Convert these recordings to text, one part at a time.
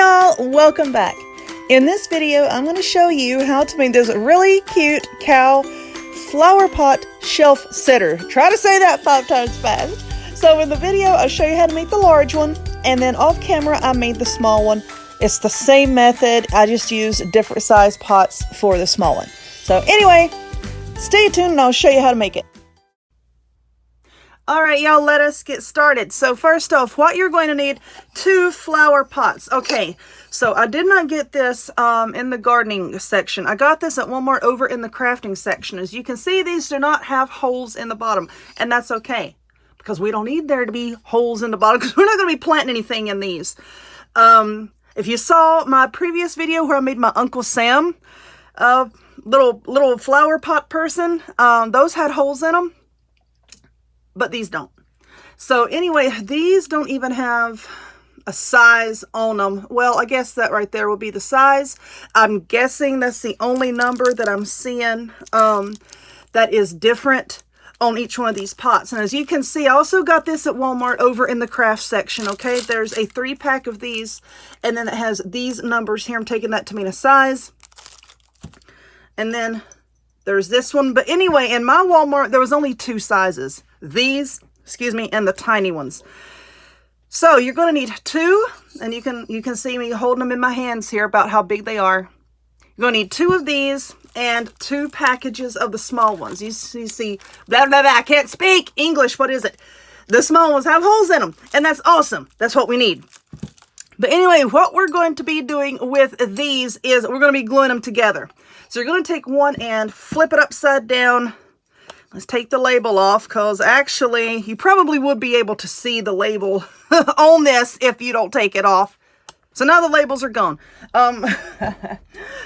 y'all, welcome back. In this video, I'm going to show you how to make this really cute cow flower pot shelf sitter. Try to say that 5 times fast. So in the video, I'll show you how to make the large one, and then off camera, I made the small one. It's the same method, I just use different size pots for the small one. So anyway, stay tuned and I'll show you how to make it. Alright y'all, let us get started. So first off, what you're going to need, 2 flower pots. Okay, so I did not get this in the gardening section. I got this at Walmart over in the crafting section. As you can see, these do not have holes in the bottom, and that's okay, because we don't need there to be holes in the bottom, because we're not going to be planting anything in these. If you saw my previous video where I made my Uncle Sam little flower pot person, those had holes in them. But these don't. So anyway, these don't even have a size on them. Well, I guess that right there will be the size. I'm guessing that's the only number that I'm seeing that is different on each one of these pots. And as you can see, I also got this at Walmart over in the craft section, okay? There's a 3-pack of these, and then it has these numbers here. I'm taking that to mean a size. And then there's this one. But anyway, in my Walmart, there was only 2 sizes. These, excuse me, and the tiny ones. So you're going to need 2, and you can see me holding them in my hands here about how big they are. You're going to need 2 of these and 2 packages of the small ones. You see, blah, blah, blah, I can't speak English. What is it? The small ones have holes in them, and that's awesome. That's what we need. But anyway, what we're going to be doing with these is we're going to be gluing them together. So you're going to take one and flip it upside down. Let's take the label off, because actually you probably would be able to see the label on this if you don't take it off. So now the labels are gone.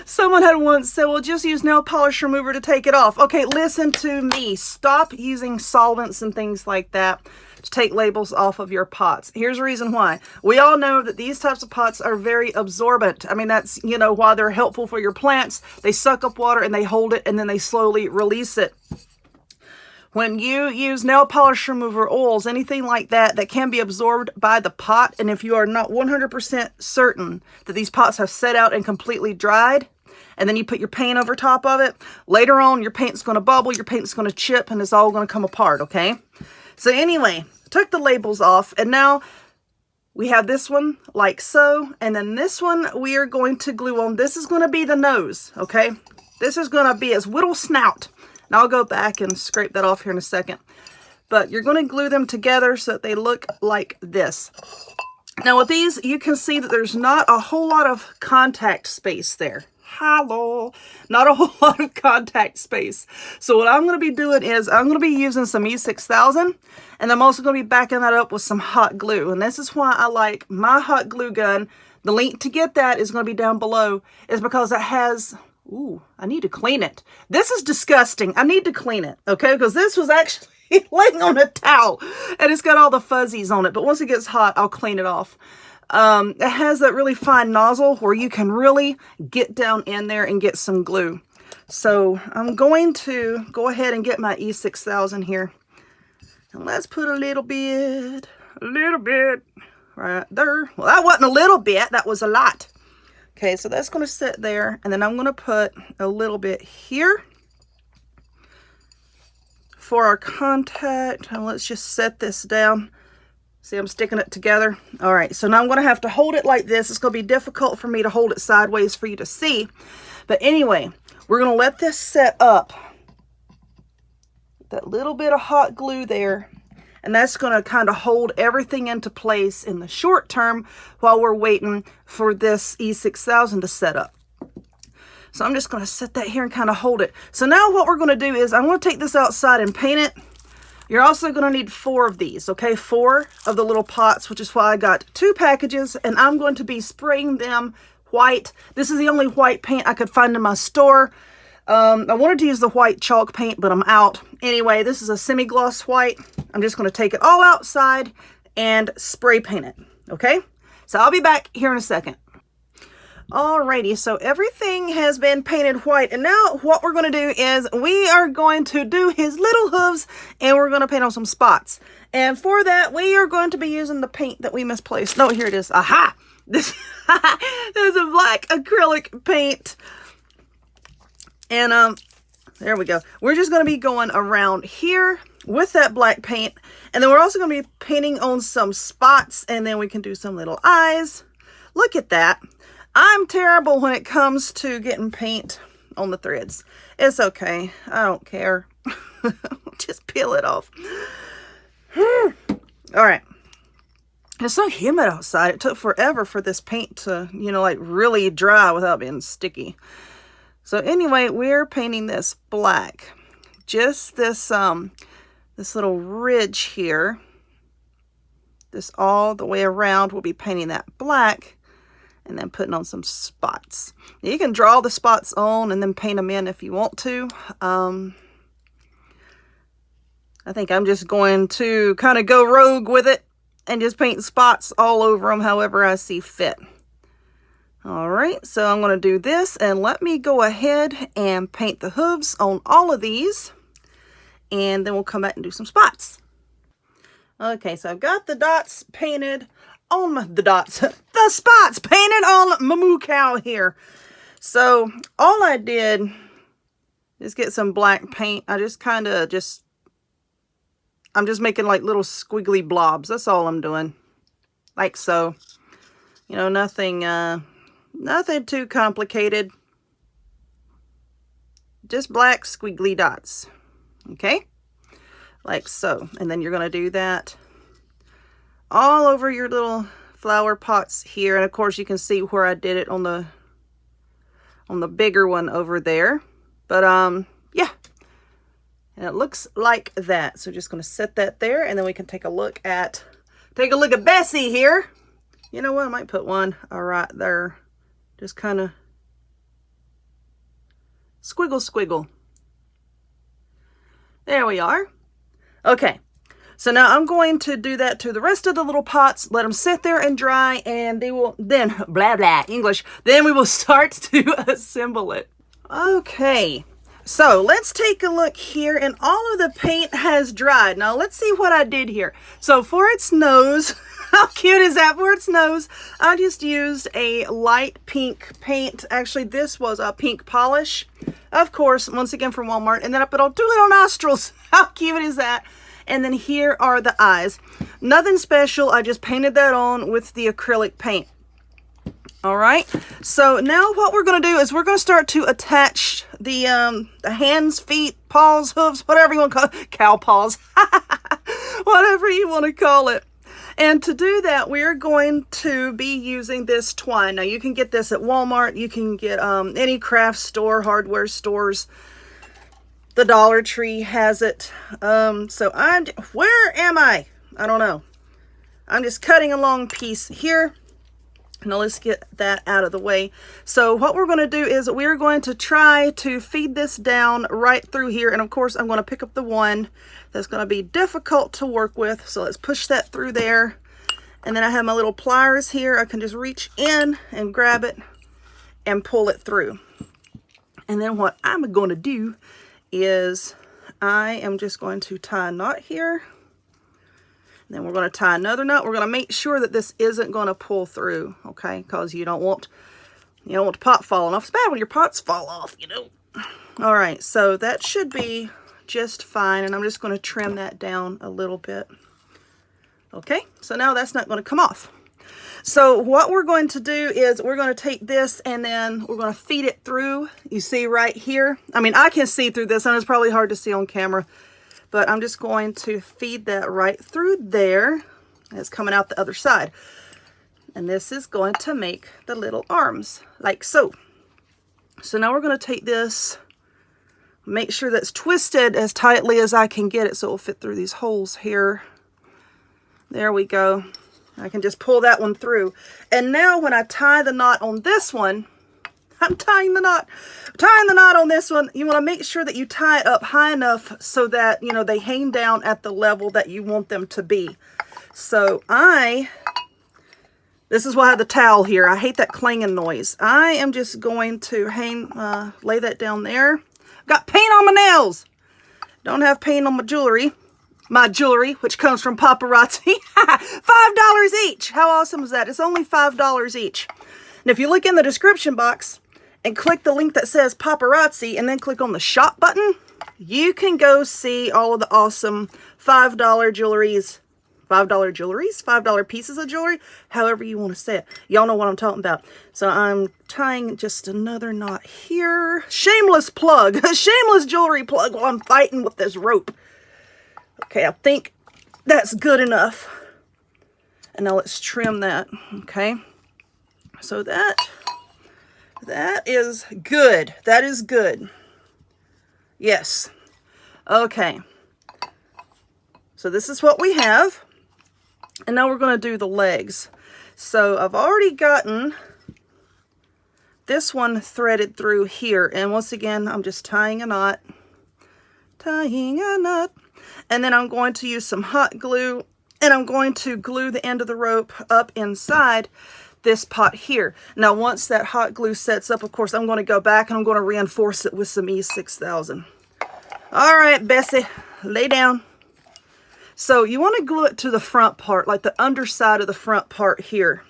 Someone had once said, well, just use nail polish remover to take it off. Okay, listen to me. Stop using solvents and things like that to take labels off of your pots. Here's the reason why. We all know that these types of pots are very absorbent. I mean, that's, you know, why they're helpful for your plants. They suck up water and they hold it and then they slowly release it. When you use nail polish remover oils, anything like that, that can be absorbed by the pot, and if you are not 100% certain that these pots have set out and completely dried, and then you put your paint over top of it, later on your paint's going to bubble, your paint's going to chip, and it's all going to come apart, okay? So anyway, took the labels off, and now we have this one like so, and then this one we are going to glue on. This is going to be the nose, okay? This is going to be its little snout. And I'll go back and scrape that off here in a second. But you're going to glue them together so that they look like this. Now with these, you can see that there's not a whole lot of contact space there. Hello. Not a whole lot of contact space. So what I'm going to be doing is I'm going to be using some E6000. And I'm also going to be backing that up with some hot glue. And this is why I like my hot glue gun. The link to get that is going to be down below. Is because it has... Ooh, I need to clean it. This is disgusting. I need to clean it, okay? Because this was actually laying on a towel, and it's got all the fuzzies on it. But once it gets hot, I'll clean it off. It has that really fine nozzle where you can really get down in there and get some glue. So I'm going to go ahead and get my E6000 here. And let's put a little bit right there. Well, that wasn't a little bit. That was a lot. Okay, so that's going to sit there, and then I'm going to put a little bit here for our contact. And let's just set this down. See, I'm sticking it together. All right, so now I'm going to have to hold it like this. It's going to be difficult for me to hold it sideways for you to see. But anyway, we're going to let this set up. That little bit of hot glue there. And that's going to kind of hold everything into place in the short term while we're waiting for this E6000 to set up. So I'm just going to set that here and kind of hold it. So now what we're going to do is I'm going to take this outside and paint it. You're also going to need 4 of these, okay? 4 of the little pots, which is why I got 2 packages. And I'm going to be spraying them white. This is the only white paint I could find in my store. I wanted to use the white chalk paint, but I'm out. Anyway, this is a semi-gloss white. I'm just going to take it all outside and spray paint it, okay? So I'll be back here in a second. Alrighty, so everything has been painted white, and now what we're going to do is we are going to do his little hooves, and we're going to paint on some spots. And for that, we are going to be using the paint that we misplaced. No, here it is. Aha! This, this is a black acrylic paint. And there we go. We're just going to be going around here with that black paint. And then we're also going to be painting on some spots. And then we can do some little eyes. Look at that. I'm terrible when it comes to getting paint on the threads. It's okay. I don't care. Just peel it off. All right. It's so humid outside. It took forever for this paint to, you know, like really dry without being sticky. So anyway, we're painting this black. Just this this little ridge here. This all the way around, we'll be painting that black and then putting on some spots. Now, you can draw the spots on and then paint them in if you want to. I think I'm just going to kind of go rogue with it and just paint spots all over them however I see fit. All right, so I'm going to do this, and let me go ahead and paint the hooves on all of these, and then we'll come back and do some spots. Okay, so I've got the dots painted on the spots painted on my moo cow here. So all I did is get some black paint. I just kind of I'm just making like little squiggly blobs. That's all I'm doing, like so. You know, nothing too complicated. Just black squiggly dots. Okay? Like so. And then you're going to do that all over your little flower pots here. And of course you can see where I did it on the bigger one over there. But yeah. And it looks like that. So just going to set that there, and then we can take a look at Bessie here. You know what? I might put one right there. Just kind of squiggle, squiggle. There we are. Okay. So now I'm going to do that to the rest of the little pots. Let them sit there and dry, and they will then, blah, blah, English. Then we will start to assemble it. Okay. So let's take a look here, and all of the paint has dried. Now let's see what I did here. So for its nose, how cute is that? For its nose, I just used a light pink paint. Actually, this was a pink polish, of course, once again from Walmart. And then I put on 2 little nostrils. How cute is that? And then here are the eyes. Nothing special. I just painted that on with the acrylic paint. All right, so now what we're going to do is we're going to start to attach the hands, feet, paws, hooves, whatever you want to call it, cow paws, whatever you want to call it. And to do that, we're going to be using this twine. Now, you can get this at Walmart. You can get any craft store, hardware stores. The Dollar Tree has it. So where am I? I don't know. I'm just cutting a long piece here. Now let's get that out of the way. So what we're going to do is we're going to try to feed this down right through here. And of course, I'm going to pick up the one that's going to be difficult to work with. So let's push that through there. And then I have my little pliers here. I can just reach in and grab it and pull it through. And then what I'm going to do is I am just going to tie a knot here. Then we're going to tie another knot. We're going to make sure that this isn't going to pull through, okay? Because you don't want the pot falling off. It's bad when your pots fall off, you know. All right, so that should be just fine, and I'm just going to trim that down a little bit. Okay, so now that's not going to come off. So what we're going to do is we're going to take this and then we're going to feed it through. You see right here? I mean, I can see through this, and it's probably hard to see on camera. But I'm just going to feed that right through there. It's coming out the other side. And this is going to make the little arms, like so. So now we're going to take this, make sure that's twisted as tightly as I can get it so it'll fit through these holes here. There we go. I can just pull that one through. And now when I tie the knot on this one, I'm tying the knot. Tying the knot on this one, you want to make sure that you tie it up high enough so that, you know, they hang down at the level that you want them to be. So this is why I have the towel here. I hate that clanging noise. I am just going to lay that down there. Got paint on my nails. Don't have paint on my jewelry. my jewelry, which comes from Paparazzi. $5 each. How awesome is that? It's only $5 each. And if you look in the description box and click the link that says Paparazzi and then click on the shop button, you can go see all of the awesome $5 jewelries. $5 pieces of jewelry, however you want to say it. Y'all know what I'm talking about. So I'm tying just another knot here. Shameless plug, a shameless jewelry plug while I'm fighting with this rope. Okay, I think that's good enough. And now let's trim that, okay? So that is good. That is good. Yes. Okay. So this is what we have. And now we're going to do the legs. So I've already gotten this one threaded through here. And once again, I'm just tying a knot. Tying a knot. And then I'm going to use some hot glue. And I'm going to glue the end of the rope up inside this pot here. Now, once that hot glue sets up, of course, I'm going to go back and I'm going to reinforce it with some E6000. All right, Bessie, lay down. So you want to glue it to the front part, like the underside of the front part here.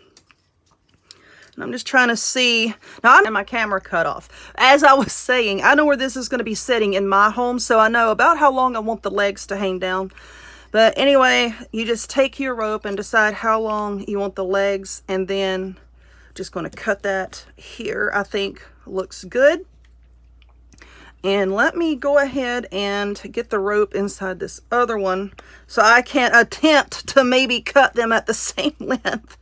And I'm just trying to see. Now, I have my camera cut off. As I was saying, I know where this is going to be sitting in my home, so I know about how long I want the legs to hang down. But anyway, you just take your rope and decide how long you want the legs, and then just going to cut that here. I think looks good. And let me go ahead and get the rope inside this other one so I can attempt to maybe cut them at the same length.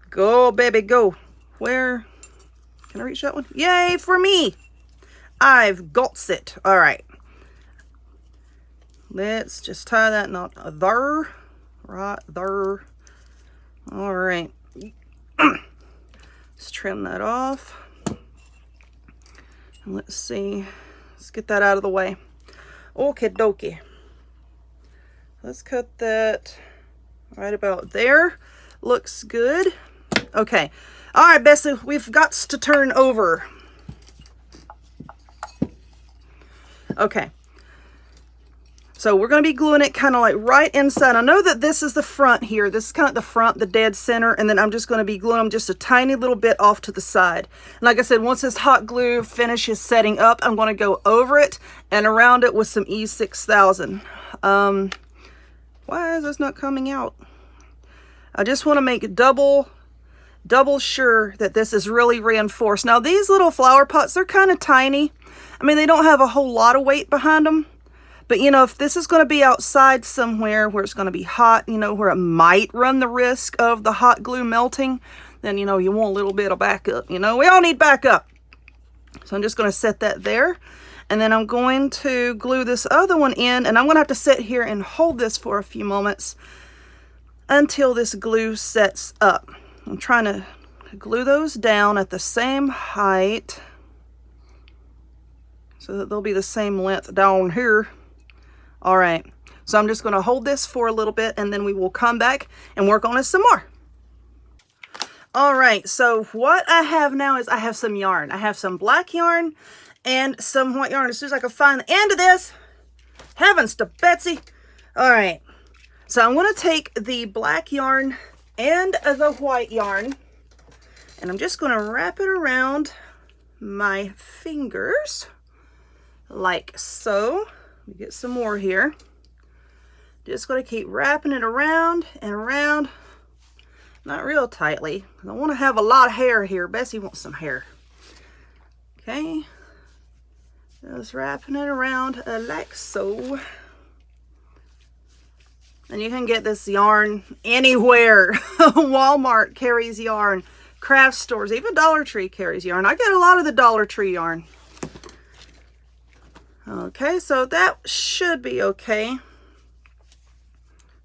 Go, baby, go. Where? Can I reach that one? Yay for me. I've got it. All right. Let's just tie that knot there. Right there. All right. Let's trim that off. Let's see. Let's get that out of the way. Okie dokie. Let's cut that right about there. Looks good. Okay. All right, Bessie, we've got to turn over. Okay. So we're going to be gluing it kind of like right inside. I know that this is the front here. This is kind of the front, the dead center. And then I'm just going to be gluing them just a tiny little bit off to the side. And like I said, once this hot glue finishes setting up, I'm going to go over it and around it with some E6000. Why is this not coming out? I just want to make double sure that this is really reinforced. Now, these little flower pots, they're kind of tiny. I mean, they don't have a whole lot of weight behind them. But, you know, if this is going to be outside somewhere where it's going to be hot, you know, where it might run the risk of the hot glue melting, then, you know, you want a little bit of backup. You know, we all need backup. So I'm just going to set that there. And then I'm going to glue this other one in. And I'm going to have to sit here and hold this for a few moments until this glue sets up. I'm trying to glue those down at the same height so that they'll be the same length down here. All right, so I'm just going to hold this for a little bit and then we will come back and work on it some more. All right, so what I have now is I have some yarn. I have some black yarn and some white yarn. As soon as I can find the end of this, heavens to Betsy. All right, so I'm going to take the black yarn and the white yarn and I'm just going to wrap it around my fingers like so. Get some more here. Just going to keep wrapping it around and around. Not real tightly. I want to have a lot of hair here. Bessie wants some hair. Okay. Just wrapping it around like so. And you can get this yarn anywhere. Walmart carries yarn. Craft stores, even Dollar Tree carries yarn. I get a lot of the Dollar Tree yarn. Okay, so that should be okay.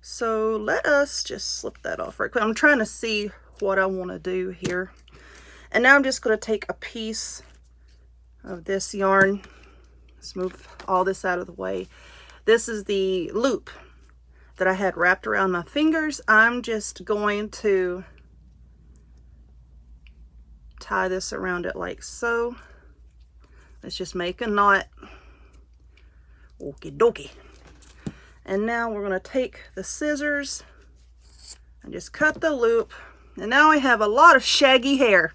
So let us just slip that off right quick. I'm trying to see what I want to do here. And now I'm just going to take a piece of this yarn. Let's move all this out of the way. This is the loop that I had wrapped around my fingers. I'm just going to tie this around it like so. Let's just make a knot. Okie dokie. And now we're going to take the scissors and just cut the loop. And now I have a lot of shaggy hair.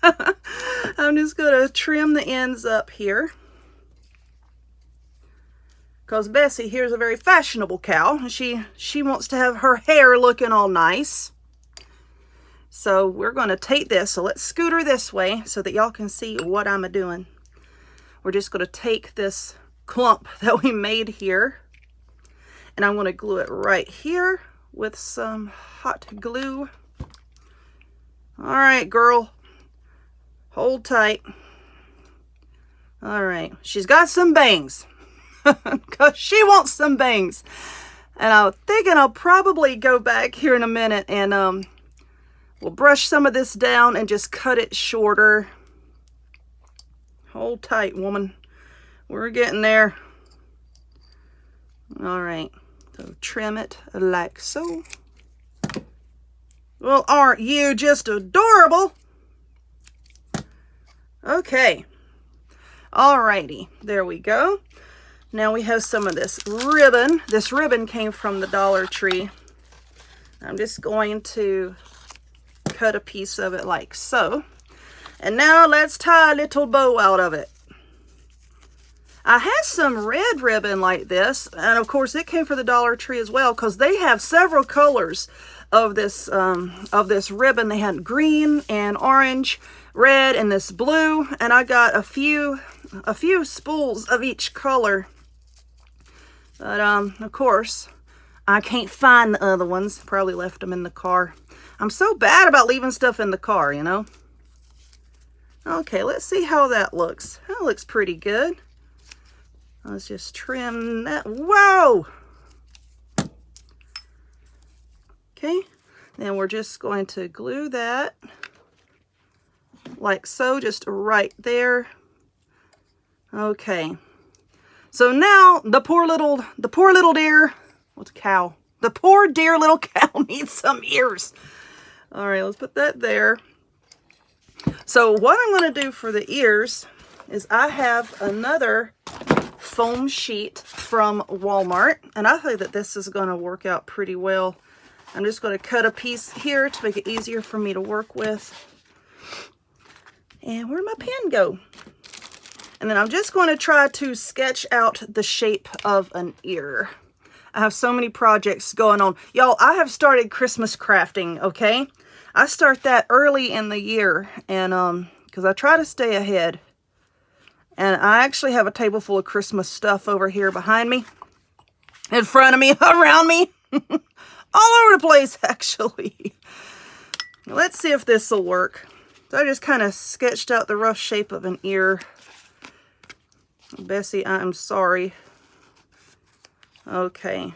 I'm just going to trim the ends up here. Because Bessie here's a very fashionable cow. And she wants to have her hair looking all nice. So we're going to take this. So let's scoot her this way so that y'all can see what I'm doing. We're just going to take this clump that we made here. And I'm going to glue it right here with some hot glue. All right, girl. Hold tight. All right. She's got some bangs. Because she wants some bangs. And I'm thinking I'll probably go back here in a minute and we'll brush some of this down and just cut it shorter. Hold tight, woman. We're getting there. All right. So trim it like so. Well, aren't you just adorable? Okay. Alrighty. There we go. Now we have some of this ribbon. This ribbon came from the Dollar Tree. I'm just going to cut a piece of it like so. And now let's tie a little bow out of it. I had some red ribbon like this, and of course it came from the Dollar Tree as well, because they have several colors of this ribbon. They had green and orange, red, and this blue, and I got a few spools of each color. But of course I can't find the other ones. Probably left them in the car. I'm so bad about leaving stuff in the car, you know. Okay, let's see how that looks. That looks pretty good. Let's just trim that. Whoa! Okay, then we're just going to glue that like so, just right there. Okay. So now the poor little deer, what's a cow? The poor dear little cow needs some ears. All right, let's put that there. So what I'm going to do for the ears is I have another foam sheet from Walmart, and I think that this is going to work out pretty well. I'm just going to cut a piece here to make it easier for me to work with. And where'd my pen go? And then I'm just going to try to sketch out the shape of an ear. I have so many projects going on. Y'all, I have started Christmas crafting, okay? I start that early in the year, and because I try to stay ahead. And I actually have a table full of Christmas stuff over here behind me, in front of me, around me, all over the place, actually. Let's see if this will work. So I just kind of sketched out the rough shape of an ear. Bessie, I'm sorry. Okay.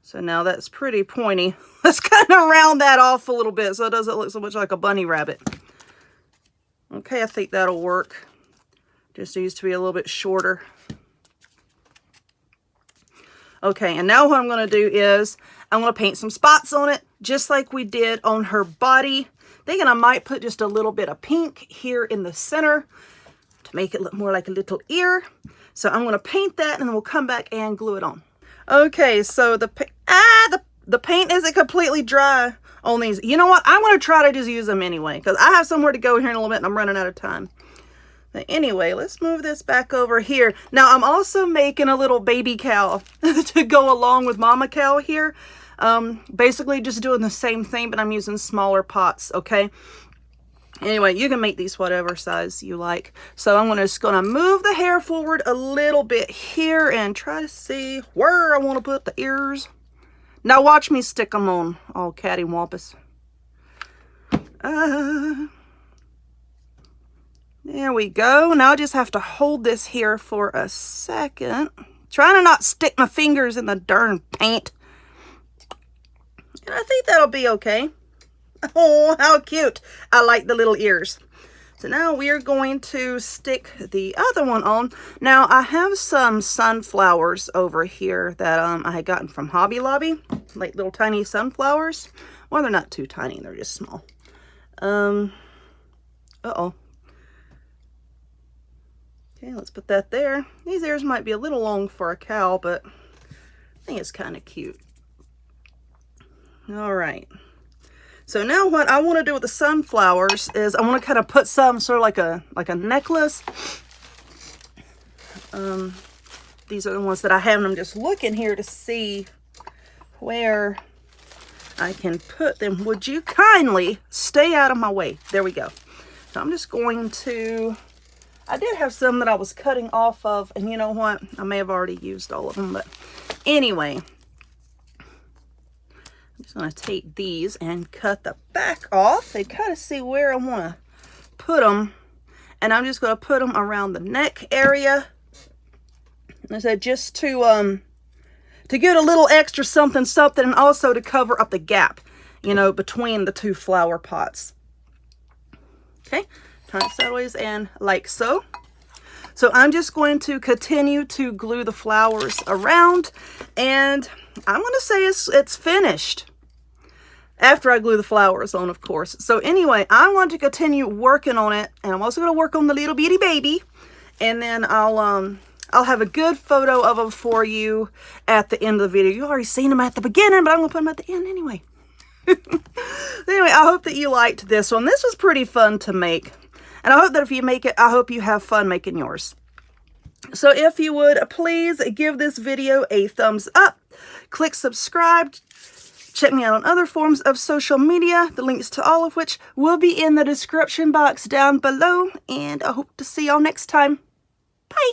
So now that's pretty pointy. Let's kind of round that off a little bit so it doesn't look so much like a bunny rabbit. Okay, I think that'll work. Just needs to be a little bit shorter. Okay, and now what I'm going to do is I'm going to paint some spots on it, just like we did on her body. Thinking I might put just a little bit of pink here in the center to make it look more like a little ear. So I'm going to paint that, and then we'll come back and glue it on. Okay, so the paint isn't completely dry on these. You know what? I'm going to try to just use them anyway, because I have somewhere to go here in a little bit, and I'm running out of time. But anyway, let's move this back over here. Now, I'm also making a little baby cow to go along with mama cow here. Basically just doing the same thing, but I'm using smaller pots, okay? Anyway, you can make these whatever size you like. So I'm just going to move the hair forward a little bit here and try to see where I want to put the ears. Now watch me stick them on all cattywampus. There we go. Now I just have to hold this here for a second. Trying to not stick my fingers in the darn paint. And I think that'll be okay. Oh, how cute. I like the little ears. So now we are going to stick the other one on. Now I have some sunflowers over here that I had gotten from Hobby Lobby. Like little tiny sunflowers. Well, they're not too tiny. They're just small. Uh-oh. Okay, let's put that there. These ears might be a little long for a cow, but I think it's kind of cute. All right. So now what I want to do with the sunflowers is I want to kind of put some sort of like a necklace. These are the ones that I have, and I'm just looking here to see where I can put them. Would you kindly stay out of my way? There we go. So I'm just going to, I did have some that I was cutting off of, and you know what? I may have already used all of them, but anyway. I'm just going to take these and cut the back off and kind of see where I want to put them. And I'm just going to put them around the neck area. And I said just to get a little extra something, and also to cover up the gap, you know, between the two flower pots. Okay, turn it sideways and like so. So I'm just going to continue to glue the flowers around, and I'm going to say it's finished. After I glue the flowers on, of course. So anyway, I want to continue working on it, and I'm also going to work on the little bitty baby, and then I'll have a good photo of them for you at the end of the video. You already seen them at the beginning, but I'm going to put them at the end anyway. Anyway, I hope that you liked this one. This was pretty fun to make, and I hope that if you make it, I hope you have fun making yours. So if you would, please give this video a thumbs up, click subscribe. Check me out on other forms of social media, the links to all of which will be in the description box down below. And I hope to see y'all next time. Bye!